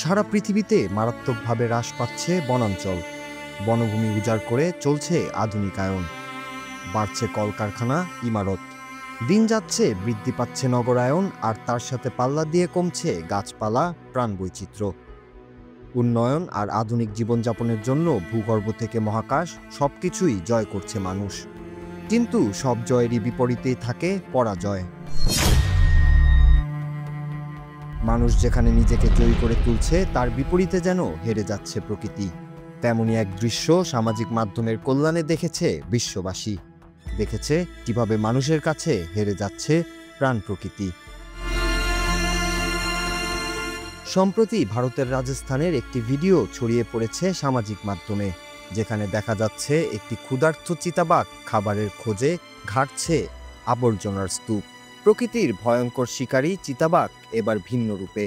সারা পৃথিবীতে মারাত্মকভাবে হ্রাস পাচ্ছে বনাঞ্চল। বনভূমি উজাড় করে চলছে আধুনিকায়ন, বাড়ছে কলকারখানা, ইমারত। দিন যাচ্ছে, বৃদ্ধি পাচ্ছে নগরায়ন, আর তার সাথে পাল্লা দিয়ে কমছে গাছপালা, প্রাণবৈচিত্র্য। উন্নয়ন আর আধুনিক জীবনযাপনের জন্য ভূগর্ভ থেকে মহাকাশ সবকিছুই জয় করছে মানুষ। কিন্তু সব জয়েরই বিপরীতেই থাকে পরাজয়। মানুষ যেখানে নিজেকে জয়ী করে তুলছে, তার বিপরীতে যেন হেরে যাচ্ছে প্রকৃতি। তেমনই এক দৃশ্য সামাজিক মাধ্যমের কল্যাণে দেখেছে বিশ্ববাসী। দেখেছে কিভাবে মানুষের কাছে হেরে যাচ্ছে প্রাণ প্রকৃতি। সম্প্রতি ভারতের রাজস্থানের একটি ভিডিও ছড়িয়ে পড়েছে সামাজিক মাধ্যমে, যেখানে দেখা যাচ্ছে একটি ক্ষুধার্ত চিতাবাঘ খাবারের খোঁজে ঘাটছে আবর্জনার স্তূপ। প্রকৃতির ভয়ঙ্কর শিকারী চিতাবাঘ এবার ভিন্ন রূপে।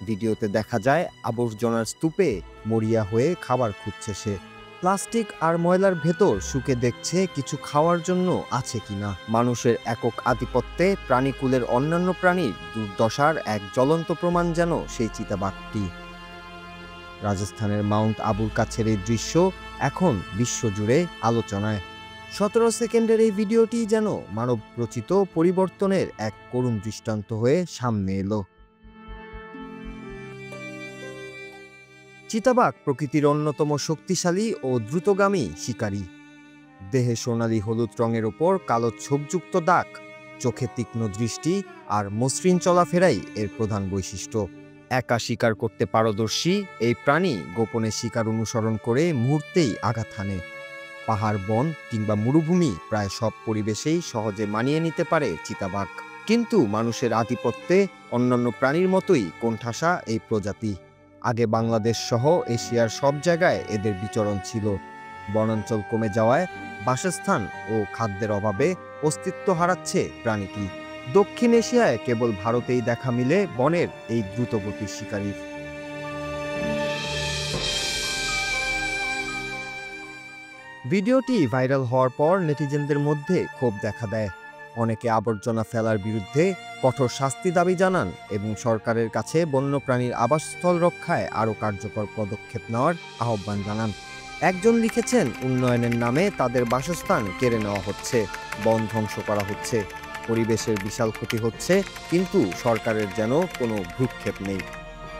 ভিডিওতে দেখা যায় আবর্জনার স্তূপে মরিয়া হয়ে খাবার খুঁজছে সে। প্লাস্টিক আর ময়লার ভেতর শুকে দেখছে কিছু খাওয়ার জন্য আছে কিনা। মানুষের একক আধিপত্যে প্রাণীকুলের অন্যান্য প্রাণীর দুর্দশার এক জ্বলন্ত প্রমাণ যেন সেই চিতাবাঘটি। রাজস্থানের মাউন্ট আবুর কাছের এই দৃশ্য এখন বিশ্বজুড়ে আলোচনায়। 17 সেকেন্ডের এই ভিডিওটি যেন মানব রচিত পরিবর্তনের এক করুণ দৃষ্টান্ত হয়ে সামনে এলো। চিতাবাঘ প্রকৃতির অন্যতম শক্তিশালী ও দ্রুতগামী শিকারী। দেহে সোনালী হলুদ রঙের ওপর কালো ছোপযুক্ত দাগ, চোখে তীক্ষ্ণ দৃষ্টি আর মসৃণ চলাফেরাই এর প্রধান বৈশিষ্ট্য। একা শিকার করতে পারদর্শী এই প্রাণী গোপনে শিকার অনুসরণ করে মুহূর্তেই আঘাত হানে। পাহাড়, বন কিংবা মরুভূমি প্রায় সব পরিবেশেই সহজে মানিয়ে নিতে পারে চিতাবাঘ। কিন্তু মানুষের আধিপত্যে অন্যান্য প্রাণীর মতোই কোণঠাসা এই প্রজাতি। আগে বাংলাদেশ সহ এশিয়ার সব জায়গায় এদের বিচরণ ছিল। বনাঞ্চল কমে যাওয়ায় বাসস্থান ও খাদ্যের অভাবে অস্তিত্ব হারাচ্ছে প্রাণীটি। দক্ষিণ এশিয়ায় কেবল ভারতেই দেখা মিলে বনের এই দ্রুতগতির শিকারীর। ভিডিওটি ভাইরাল হওয়ার পর নেটিজেনদের মধ্যে ক্ষোভ দেখা দেয়। অনেকে আবর্জনা ফেলার বিরুদ্ধে কঠোর শাস্তি দাবি জানান এবং সরকারের কাছে বন্যপ্রাণীর আবাসস্থল রক্ষায় আরও কার্যকর পদক্ষেপ নেওয়ার আহ্বান জানান। একজন লিখেছেন, উন্নয়নের নামে তাদের বাসস্থান কেড়ে নেওয়া হচ্ছে, বন ধ্বংস করা হচ্ছে, পরিবেশের বিশাল ক্ষতি হচ্ছে, কিন্তু সরকারের যেন কোনো ভ্রুক্ষেপ নেই।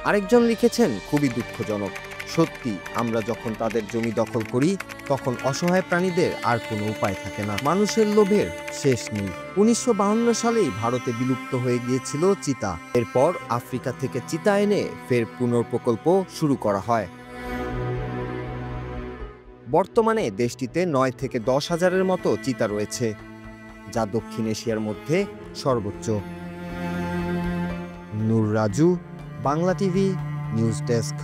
আরেকজন লিখেছেন, খুবই দুঃখজনক, সত্যি আমরা যখন তাদের জমি দখল করি তখন অসহায় প্রাণীদের আর কোনো উপায় থাকে না। মানুষের লোভের শেষ নেই। 1952 সালেই ভারতে বিলুপ্ত হয়ে গিয়েছিল চিতা। এরপর আফ্রিকা থেকে চিতা এনে ফের পুনর্প্রকল্প শুরু করা হয়। বর্তমানে দেশটিতে 9 থেকে 10 হাজারের মতো চিতা রয়েছে, যা দক্ষিণ এশিয়ার মধ্যে সর্বোচ্চ। Noor Raju, Bangla TV, news desk.